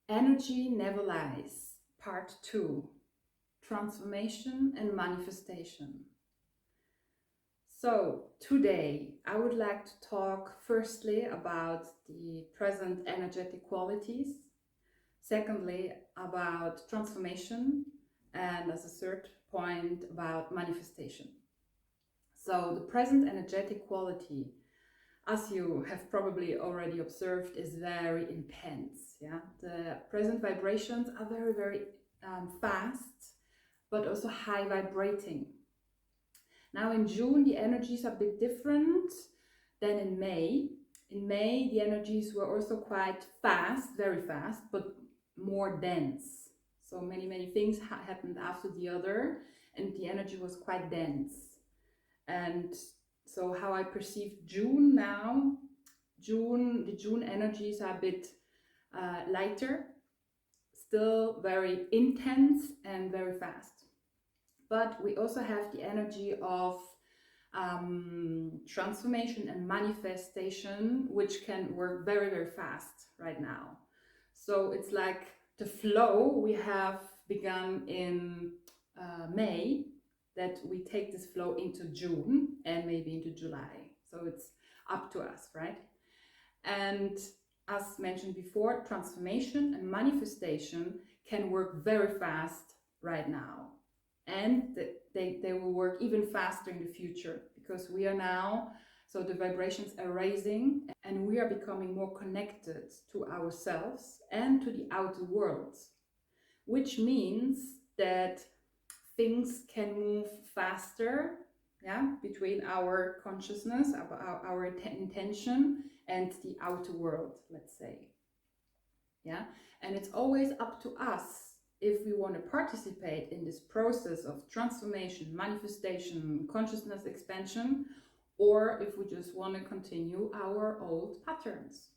Energy Never Lies, Part 2, Transformation and Manifestation. So today I would like to talk firstly about the present energetic qualities, secondly about transformation, and as a third point about manifestation. So the present energetic quality, as you have probably already observed, is very intense. Yeah, the present vibrations are very fast, but also high vibrating. Now in June the energies are a bit different than in May. In May the energies were also quite fast, very fast, but more dense. So many things happened after the other, and the energy was quite dense. And so how I perceive June now, the June energies are a bit lighter, still very intense and very fast. But we also have the energy of transformation and manifestation, which can work very fast right now. So it's like the flow we have begun in May, that we take this flow into June and maybe into July. So it's up to us, right? And as mentioned before, transformation and manifestation can work very fast right now. And they will work even faster in the future, because we are now, so the vibrations are raising and we are becoming more connected to ourselves and to the outer world, which means that things can move faster, yeah, between our consciousness, our intention and the outer world, let's say. Yeah, and it's always up to us if we want to participate in this process of transformation, manifestation, consciousness expansion, or if we just want to continue our old patterns.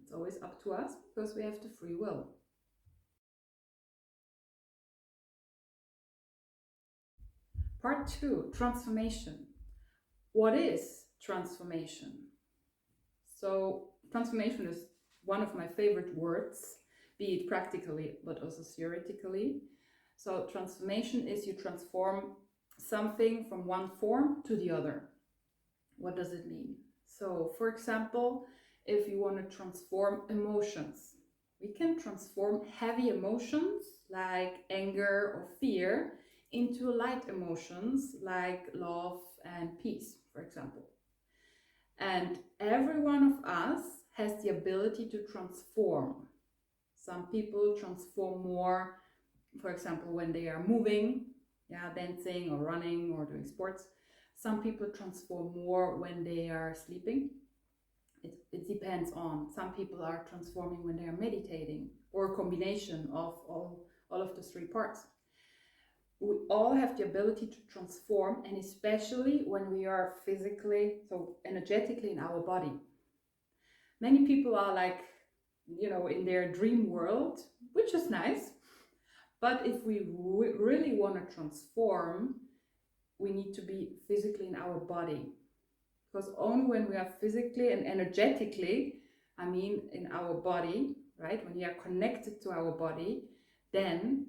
It's always up to us, because we have the free will. Part 2, transformation. What is transformation? So transformation is one of my favorite words, be it practically but also theoretically. So transformation is you transform something from one form to the other. What does it mean? So for example, if you want to transform emotions, we can transform heavy emotions like anger or fear into light emotions like love and peace, for example. And every one of us has the ability to transform. Some people transform more, for example, when they are moving, yeah, dancing or running or doing sports. Some people transform more when they are sleeping. It depends on. Some people are transforming when they are meditating, or a combination of all of the three parts. We all have the ability to transform, and especially when we are physically, so energetically in our body. Many people are like, in their dream world, which is nice. But if we really want to transform, we need to be physically in our body. Because only when we are physically and energetically, in our body, right, when we are connected to our body, then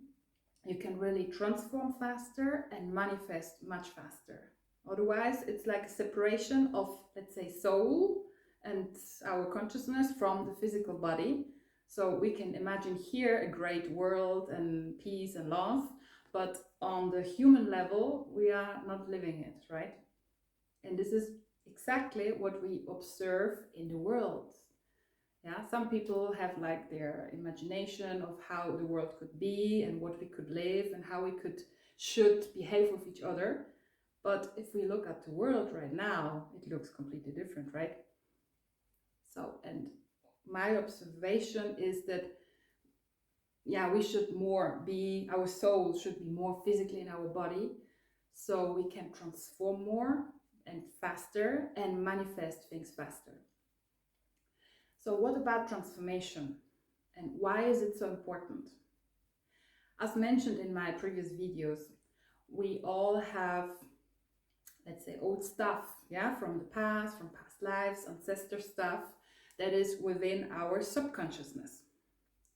you can really transform faster and manifest much faster. Otherwise, it's like a separation of, let's say, soul and our consciousness from the physical body. So we can imagine here a great world and peace and love, but on the human level, we are not living it, right? And this is exactly what we observe in the world. Yeah, some people have like their imagination of how the world could be and what we could live and how we should behave with each other. But if we look at the world right now, it looks completely different, right? So, and my observation is that, yeah, our soul should be more physically in our body, so we can transform more and faster and manifest things faster. So what about transformation, and why is it so important? As mentioned in my previous videos, we all have, let's say, old stuff, yeah, from the past, from past lives, ancestor stuff that is within our subconsciousness.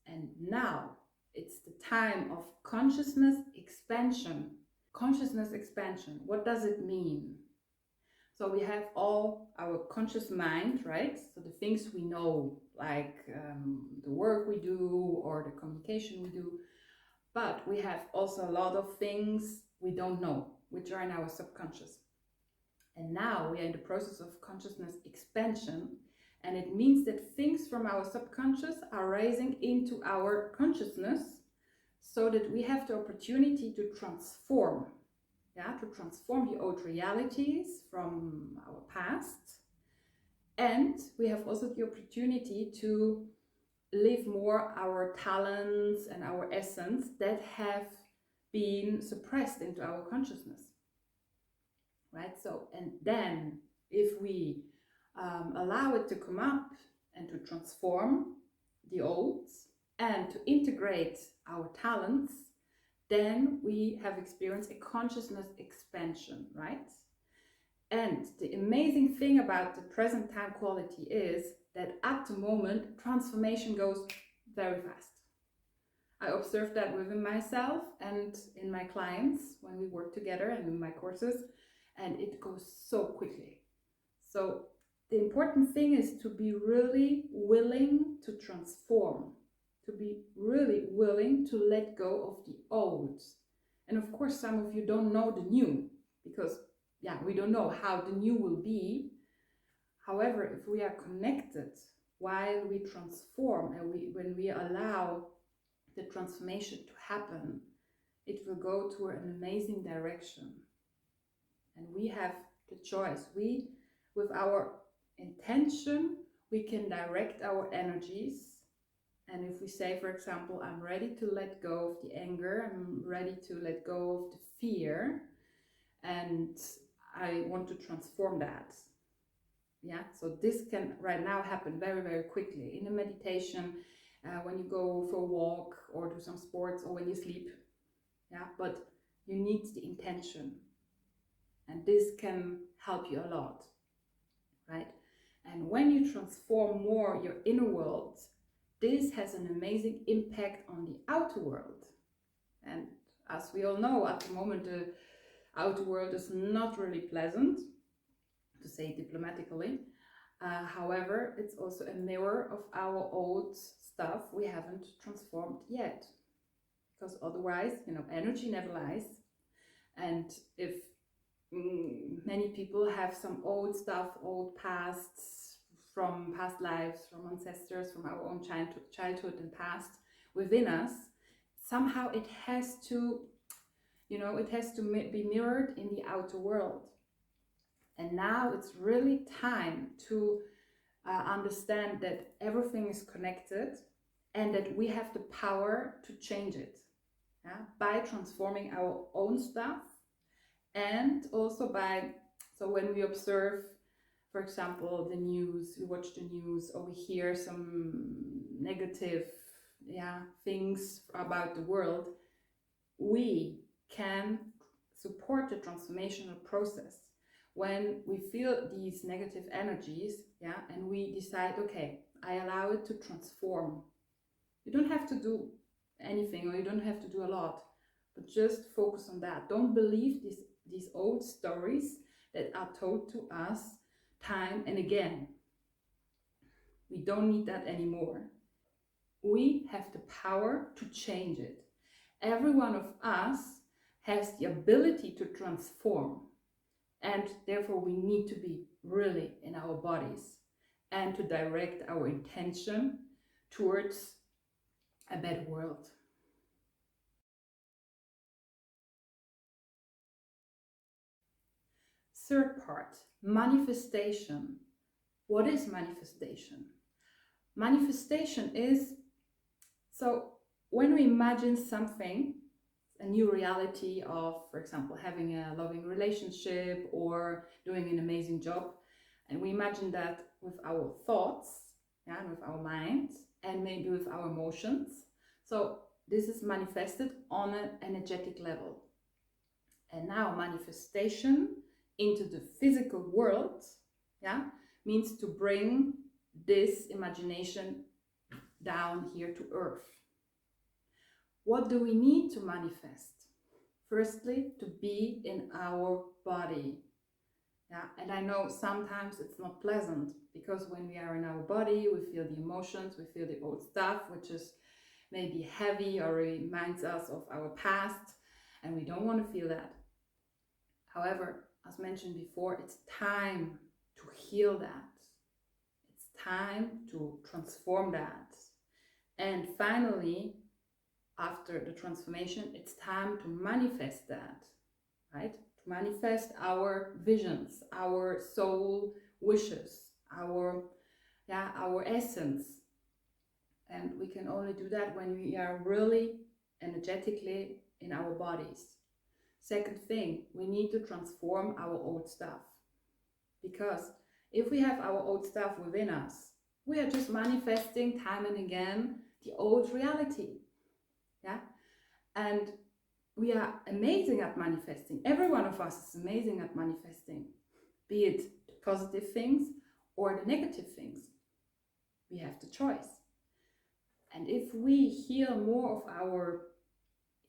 And now it's the time of consciousness expansion. Consciousness expansion, what does it mean? So we have all our conscious mind, right? So the things we know, like the work we do or the communication we do. But we have also a lot of things we don't know, which are in our subconscious. And now we are in the process of consciousness expansion. And it means that things from our subconscious are rising into our consciousness so that we have the opportunity to transform. Yeah, to transform the old realities from our past. And we have also the opportunity to live more our talents and our essence that have been suppressed into our consciousness. Right? So, and then if we allow it to come up and to transform the old and to integrate our talents, then we have experienced a consciousness expansion, right? And the amazing thing about the present time quality is that at the moment, transformation goes very fast. I observed that within myself and in my clients when we work together and in my courses, and it goes so quickly. So the important thing is to be really willing to transform, to be really willing to let go of the old. And of course, some of you don't know the new, because we don't know how the new will be. However, if we are connected while we transform and when we allow the transformation to happen, it will go to an amazing direction. And we have the choice. We, with our intention, we can direct our energies. And if we say, for example, I'm ready to let go of the anger, I'm ready to let go of the fear, and I want to transform that. Yeah, so this can right now happen very, very quickly in a meditation, when you go for a walk or do some sports or when you sleep. Yeah, but you need the intention. And this can help you a lot, right? And when you transform more your inner world, this has an amazing impact on the outer world. And as we all know, at the moment, the outer world is not really pleasant, to say diplomatically. However, it's also a mirror of our old stuff we haven't transformed yet. Because otherwise, energy never lies. And if many people have some old stuff, old pasts from past lives, from ancestors, from our own childhood and past within us, somehow it has to, be mirrored in the outer world. And now it's really time to understand that everything is connected and that we have the power to change it, by transforming our own stuff. And also so when we observe, for example, the news, we watch the news or we hear some negative things about the world, we can support the transformational process. When we feel these negative energies, and we decide, okay, I allow it to transform. You don't have to do anything, or you don't have to do a lot, but just focus on that. Don't believe these old stories that are told to us time and again. We don't need that anymore. We have the power to change it. Every one of us has the ability to transform, and therefore we need to be really in our bodies and to direct our intention towards a better world. Third part, manifestation. What is manifestation? Manifestation is, so when we imagine something, a new reality of, for example, having a loving relationship or doing an amazing job, and we imagine that with our thoughts, with our minds, and maybe with our emotions. So this is manifested on an energetic level. And now manifestation into the physical world, means to bring this imagination down here to earth. What do we need to manifest? Firstly, to be in our body. Yeah, and I know sometimes it's not pleasant, because when we are in our body, we feel the emotions, we feel the old stuff, which is maybe heavy or reminds us of our past, and we don't want to feel that. However, as mentioned before, it's time to heal that. It's time to transform that. And finally, after the transformation, it's time to manifest that, right? To manifest our visions, our soul wishes, our essence. And we can only do that when we are really energetically in our bodies. Second thing, we need to transform our old stuff. Because if we have our old stuff within us, we are just manifesting time and again the old reality. Yeah? And we are amazing at manifesting. Every one of us is amazing at manifesting, be it the positive things or the negative things. We have the choice. And if we heal more of our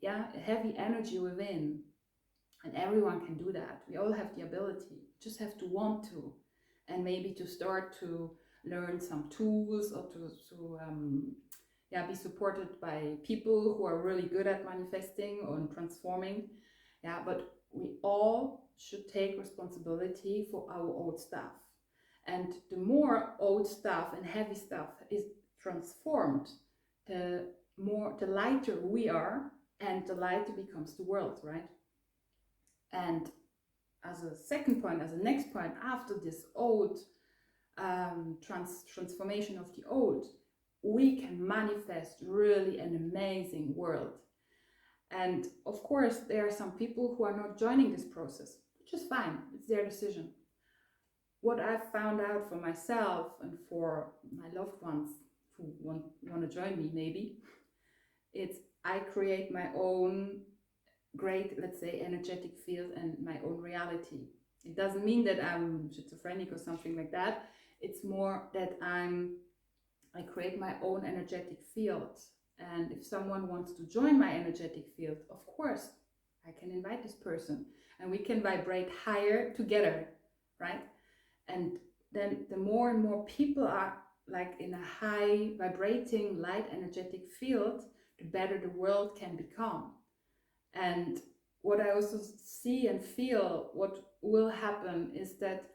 heavy energy within, and everyone can do that, we all have the ability, just have to want to, and maybe to start to learn some tools, or to be supported by people who are really good at manifesting or transforming. But we all should take responsibility for our old stuff. And the more old stuff and heavy stuff is transformed, the lighter we are, and the lighter becomes the world, right? And as a second point, as a next point, after this old transformation of the old, we can manifest really an amazing world. And of course, there are some people who are not joining this process, which is fine, it's their decision. What I've found out for myself and for my loved ones who want to join me, maybe, it's I create my own great, let's say, energetic field and my own reality. It doesn't mean that I'm schizophrenic or something like that. It's more that I create my own energetic field. And if someone wants to join my energetic field, of course, I can invite this person and we can vibrate higher together, right? And then the more and more people are like in a high vibrating light energetic field, the better the world can become. And what I also see and feel, what will happen is that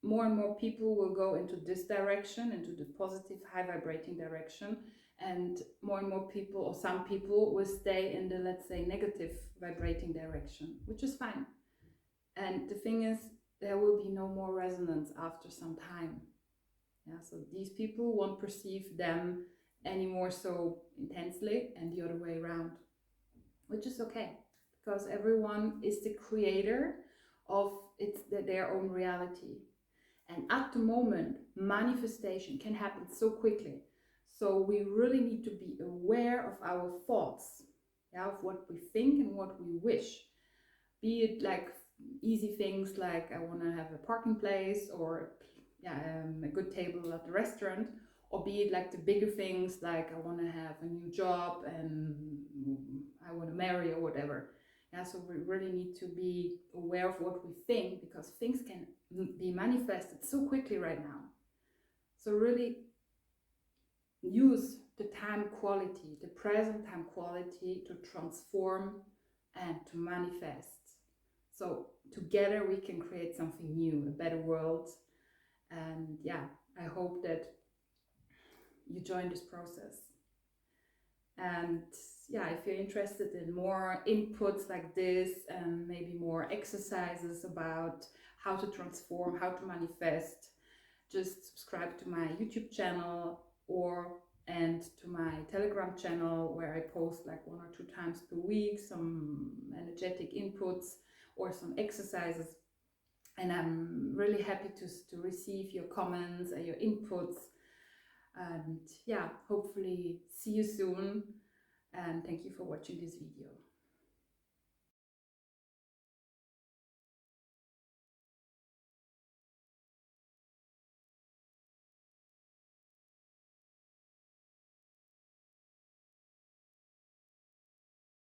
more and more people will go into this direction, into the positive high vibrating direction, and more people, or some people, will stay in the, let's say, negative vibrating direction, which is fine. And the thing is, there will be no more resonance after some time. So these people won't perceive them anymore so intensely, and the other way around, which is okay, because everyone is the creator of their own reality. And at the moment, manifestation can happen so quickly. So we really need to be aware of our thoughts, of what we think and what we wish. Be it like easy things like I want to have a parking place, or a good table at the restaurant, or be it like the bigger things like I want to have a new job and I want to marry or whatever. So we really need to be aware of what we think, because things can be manifested so quickly right now. So really use the time quality, the present time quality, to transform and to manifest. So together we can create something new, a better world. And I hope that you join this process. And if you're interested in more inputs like this, and maybe more exercises about how to transform, how to manifest, just subscribe to my YouTube channel and to my Telegram channel, where I post like 1 or 2 times per week some energetic inputs or some exercises. And I'm really happy to receive your comments and your inputs. And hopefully see you soon. And thank you for watching this video.